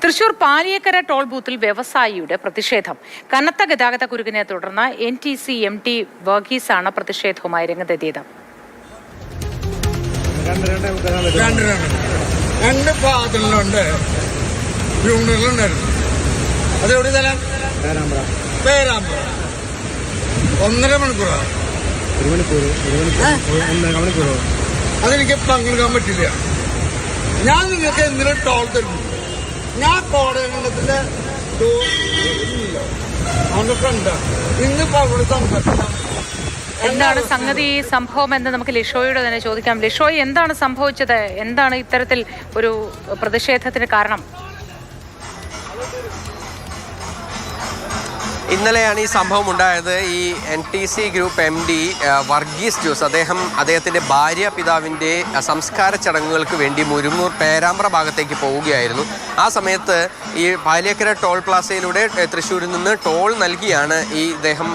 Thrissur Paliyekkara toll ബൂത്തിൽ വ്യവസായിയുടെ പ്രതിഷേധം. കനത്ത ഗതാഗത കുരുക്കിനെ തുടർന്ന് NTC MD വർഗീസാണ് പ്രതിഷേധവുമായി രംഗത്തെത്തിയത്. രണ്ട് പാതിലുണ്ട് അതെവിടെ സ്ഥലം? പേരാമ്പ്ര. 1.5 മണിക്കൂറാ. അതെനിക്ക് പങ്കെടുക്കാൻ പറ്റില്ല. ഞാൻ നിങ്ങൾക്ക് എന്തിനും ടോൾ തരുന്നു. ഞാൻ കോടതിന്റെ ഇന്നിപ്പോ അവിടെ സംസാരിക്കാം. എന്താണ് സംഗതി, സംഭവം എന്ന് നമുക്ക് ലിഷോയോട് തന്നെ ചോദിക്കാം. ലിഷോയ്, എന്താണ് സംഭവിച്ചത്? എന്താണ് ഇത്തരത്തിൽ ഒരു പ്രതിഷേധത്തിന് കാരണം? ഇന്നലെയാണ് ഈ സംഭവം ഉണ്ടായത്. ഈ NTC group MD Varghese Jose അദ്ദേഹത്തിൻ്റെ ഭാര്യ പിതാവിൻ്റെ സംസ്കാര ചടങ്ങുകൾക്ക് വേണ്ടി മുരുങ്ങൂർ പേരാമ്പ്ര ഭാഗത്തേക്ക് പോവുകയായിരുന്നു. ആ സമയത്ത് ഈ പാലിയേക്കര ടോൾ പ്ലാസയിലൂടെ തൃശ്ശൂരിൽ നിന്ന് ടോൾ നൽകിയാണ് ഇദ്ദേഹം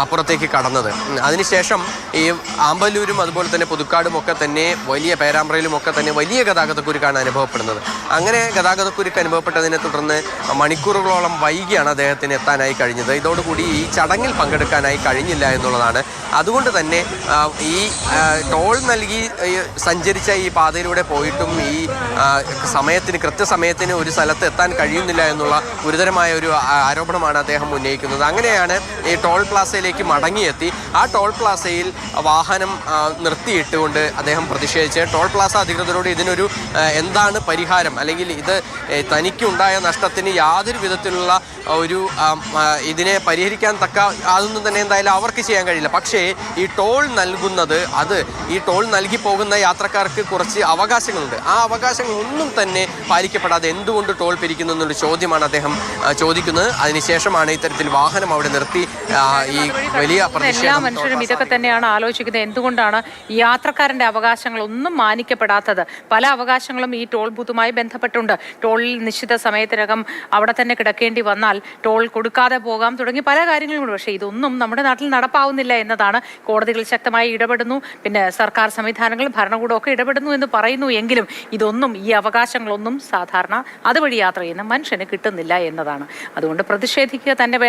അപ്പുറത്തേക്ക് കടന്നത്. അതിനുശേഷം ഈ ആമ്പല്ലൂരും അതുപോലെ തന്നെ പുതുക്കാടും ഒക്കെ തന്നെ വലിയ പേരാമ്പ്രയിലും ഒക്കെ തന്നെ വലിയ ഗതാഗതക്കുരുക്കാണ് അനുഭവപ്പെടുന്നത്. അങ്ങനെ ഗതാഗതക്കുരുക്ക് അനുഭവപ്പെട്ടതിനെ തുടർന്ന് മണിക്കൂറുകളോളം വൈകിയാണ് അദ്ദേഹത്തിന് എത്താനായി കഴിഞ്ഞത്. ഇതോടുകൂടി ഈ ചടങ്ങിൽ പങ്കെടുക്കാനായി കഴിഞ്ഞില്ല എന്നുള്ളതാണ്. അതുകൊണ്ട് തന്നെ ഈ ടോൾ നൽകി സഞ്ചരിച്ച ഈ പാതയിലൂടെ പോയിട്ടും ഈ കൃത്യസമയത്തിന് ഒരു സ്ഥലത്ത് എത്താൻ കഴിയുന്നില്ല എന്നുള്ള ഗുരുതരമായ ഒരു ആരോപണമാണ് അദ്ദേഹം ഉന്നയിക്കുന്നത്. അങ്ങനെയാണ് ഈ ടോൾ പ്ലാസയിലേക്ക് മടങ്ങിയെത്തി ആ ടോൾ പ്ലാസയിൽ വാഹനം നിർത്തിയിട്ടുകൊണ്ട് അദ്ദേഹം പ്രതിഷേധിച്ച് ടോൾ പ്ലാസ അധികൃതരോട് ഇതിനൊരു എന്താണ് പരിഹാരം, അല്ലെങ്കിൽ ഇത് തനിക്കുണ്ടായ നഷ്ടത്തിന് യാതൊരു വിധത്തിലുള്ള ഒരു ഇതിനെ പരിഹരിക്കാൻ അതൊന്നും തന്നെ എന്തായാലും അവർക്ക് ചെയ്യാൻ കഴിയില്ല. പക്ഷേ ഈ ടോൾ നൽകുന്നത് ഈ ടോൾ നൽകി പോകുന്ന യാത്രക്കാർക്ക് കുറച്ച് അവകാശങ്ങളുണ്ട്. ആ അവകാശങ്ങളൊന്നും തന്നെ പാലിക്കപ്പെടാതെ എന്തുകൊണ്ട് ടോൾ പിരിക്കുന്നു എന്നൊരു ചോദ്യമാണ് അദ്ദേഹം ചോദിക്കുന്നത്. അതിനുശേഷമാണ് ഇത്തരത്തിൽ വാഹനം അവിടെ നിർത്തി ഈ വലിയ പ്രതിഷേധം. എല്ലാ മനുഷ്യരും ഇതൊക്കെ തന്നെയാണ് ആലോചിക്കുന്നത്. എന്തുകൊണ്ടാണ് യാത്രക്കാരന്റെ അവകാശങ്ങൾ ഒന്നും മാനിക്കപ്പെടാത്തത്? പല അവകാശങ്ങളും ഈ ടോൾ ബൂത്തുമായി ബന്ധപ്പെട്ടുണ്ട്. ടോളിൽ നിശ്ചിത സമയത്തിനകം അവിടെ തന്നെ കിടക്കേണ്ടി വന്നാൽ ടോൾ കൊടുക്കാതെ പോകാം തുടങ്ങി പല കാര്യങ്ങളുമുണ്ട്. പക്ഷേ ഇതൊന്നും നമ്മുടെ നാട്ടിൽ നടപ്പാവുന്നില്ല എന്നതാണ്. കോടതികൾ ശക്തമായി ഇടപെടുന്നു, പിന്നെ സർക്കാർ സംവിധാനങ്ങൾ, ഭരണകൂടമൊക്കെ ഇടപെടുന്നു എന്ന് പറയുന്നു. എങ്കിലും ഇതൊന്നും, ഈ അവകാശങ്ങളൊന്നും സാധാരണ അതുവഴി യാത്ര ചെയ്യുന്ന മനുഷ്യന് കിട്ടുന്നില്ല എന്നതാണ്. അതുകൊണ്ട് പ്രതിഷേധിക്കുക തന്നെ വേണം.